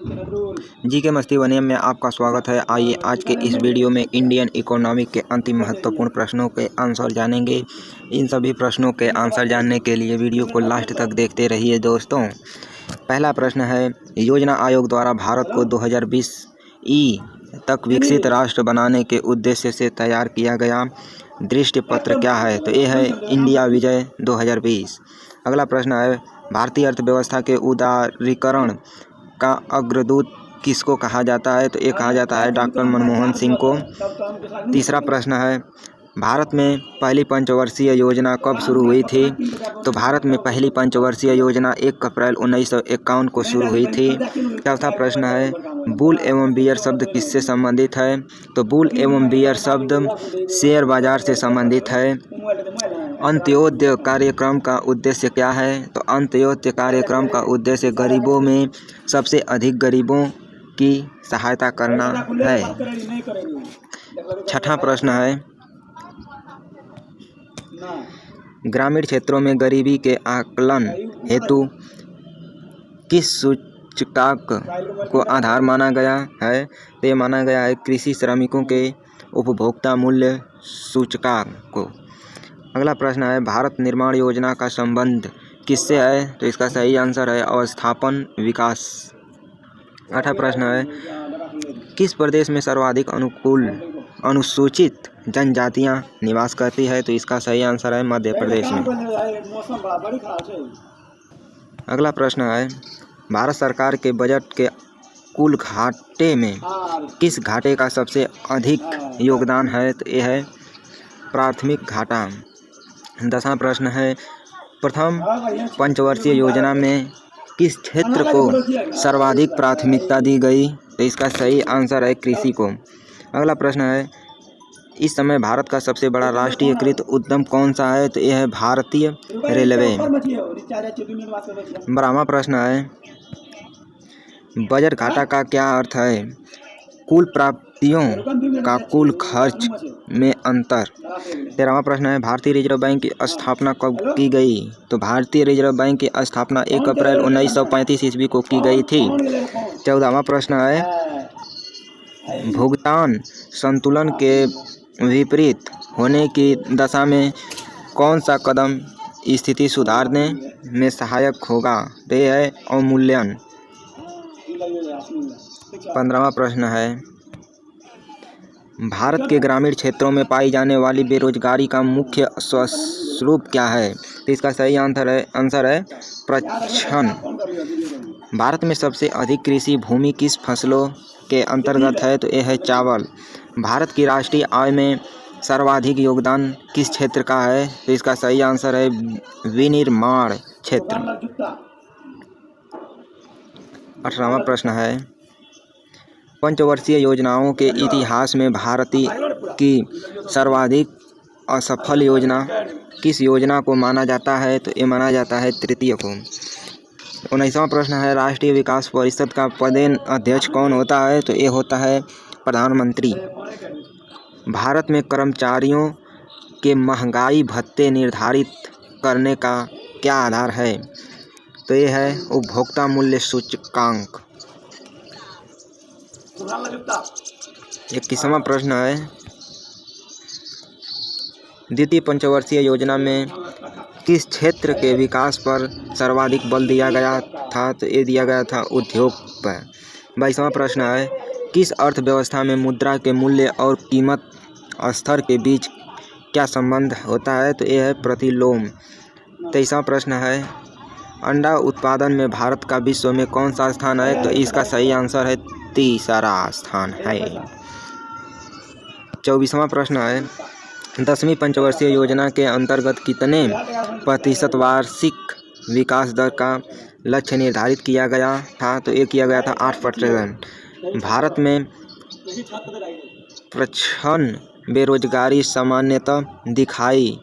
जी के मस्ती वनियम में आपका स्वागत है। आइए आज के इस वीडियो में इंडियन इकोनॉमी के अंतिम महत्वपूर्ण प्रश्नों के आंसर जानेंगे। इन सभी प्रश्नों के आंसर जानने के लिए वीडियो को लास्ट तक देखते रहिए दोस्तों। पहला प्रश्न है, योजना आयोग द्वारा भारत को 2020 तक विकसित राष्ट्र बनाने के उद्देश्य से तैयार किया गया दृष्टि पत्र क्या है? तो ये है इंडिया विजय 2020। अगला प्रश्न है, भारतीय अर्थव्यवस्था के उदारीकरण का अग्रदूत किसको कहा जाता है? तो ये कहा जाता है डॉक्टर मनमोहन सिंह को। तीसरा प्रश्न है, भारत में पहली पंचवर्षीय योजना कब शुरू हुई थी? तो भारत में पहली पंचवर्षीय योजना 1 अप्रैल 1951 को शुरू हुई थी। चौथा प्रश्न है, बुल एवं बियर शब्द किससे संबंधित है? तो बुल एवं बियर शब्द शेयर बाजार से संबंधित है। अंत्योदय कार्यक्रम का उद्देश्य क्या है? तो अंत्योदय कार्यक्रम का उद्देश्य गरीबों में सबसे अधिक गरीबों की सहायता करना है। छठा प्रश्न है, ग्रामीण क्षेत्रों में गरीबी के आकलन हेतु किस सूचकांक को आधार माना गया है? तो ये माना गया है कृषि श्रमिकों के उपभोक्ता मूल्य सूचकांक को। अगला प्रश्न है, भारत निर्माण योजना का संबंध किससे है? तो इसका सही आंसर है अवस्थापन विकास। आठवां प्रश्न है, किस प्रदेश में सर्वाधिक अनुसूचित जनजातियां निवास करती है? तो इसका सही आंसर है मध्य प्रदेश में। अगला प्रश्न है, भारत सरकार के बजट के कुल घाटे में किस घाटे का सबसे अधिक योगदान है? तो यह है प्राथमिक घाटा। 10वां प्रश्न है, प्रथम पंचवर्षीय योजना में किस क्षेत्र को सर्वाधिक प्राथमिकता दी गई? तो इसका सही आंसर है कृषि को। अगला प्रश्न है, इस समय भारत का सबसे बड़ा राष्ट्रीयकृत उद्यम कौन सा है? तो यह है भारतीय रेलवे। 12वां प्रश्न है, बजट घाटा का क्या अर्थ है? कुल प्राप्तियों का कुल खर्च में अंतर। 13वां प्रश्न है, भारतीय रिजर्व बैंक की स्थापना कब की गई? तो भारतीय रिजर्व बैंक की स्थापना 1 अप्रैल 1935 ईस्वी को की गई थी। 14वां प्रश्न है, भुगतान संतुलन के विपरीत होने की दशा में कौन सा कदम स्थिति सुधारने में सहायक होगा? तो यह है अवमूल्यन। 15वां प्रश्न है, भारत के ग्रामीण क्षेत्रों में पाई जाने वाली बेरोजगारी का मुख्य स्वरूप क्या है? तो इसका सही आंसर है प्रच्छन्न। भारत में सबसे अधिक कृषि भूमि किस फसलों के अंतर्गत है? तो यह है चावल। भारत की राष्ट्रीय आय में सर्वाधिक योगदान किस क्षेत्र का है? तो इसका सही आंसर है विनिर्माण क्षेत्र। 18वां प्रश्न है, पंचवर्षीय योजनाओं के इतिहास में भारत की सर्वाधिक असफल योजना किस योजना को माना जाता है? तो ये माना जाता है तृतीय को। 19वां प्रश्न है, राष्ट्रीय विकास परिषद का पदेन अध्यक्ष कौन होता है? तो ये होता है प्रधानमंत्री। भारत में कर्मचारियों के महंगाई भत्ते निर्धारित करने का क्या आधार है? तो ये है उपभोक्ता मूल्य सूचकांक। 21वां प्रश्न है, द्वितीय पंचवर्षीय योजना में किस क्षेत्र के विकास पर सर्वाधिक बल दिया गया था? तो ये दिया गया था उद्योग पर। 22वां प्रश्न है, किस अर्थव्यवस्था में मुद्रा के मूल्य और कीमत स्तर के बीच क्या संबंध होता है? तो ये है प्रतिलोम। 23वां प्रश्न है, अंडा उत्पादन में भारत का विश्व में कौन सा स्थान है? तो इसका सही आंसर है तीसरा स्थान है। 24वां प्रश्न है, 10वीं पंचवर्षीय योजना के अंतर्गत कितने प्रतिशत वार्षिक विकास दर का लक्ष्य निर्धारित किया गया था? तो ये किया गया था 8%। भारत में प्रच्छन्न बेरोजगारी सामान्यतः दिखाई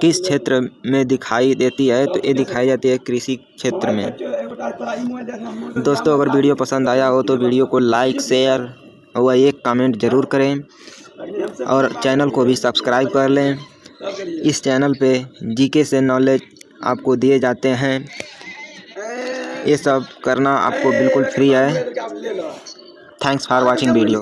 किस क्षेत्र में दिखाई देती है? तो ये दिखाई जाती है कृषि क्षेत्र में। दोस्तों, अगर वीडियो पसंद आया हो तो वीडियो को लाइक, शेयर व एक कमेंट ज़रूर करें और चैनल को भी सब्सक्राइब कर लें। इस चैनल पे जीके से नॉलेज आपको दिए जाते हैं। ये सब करना आपको बिल्कुल फ्री है। Thanks for watching video.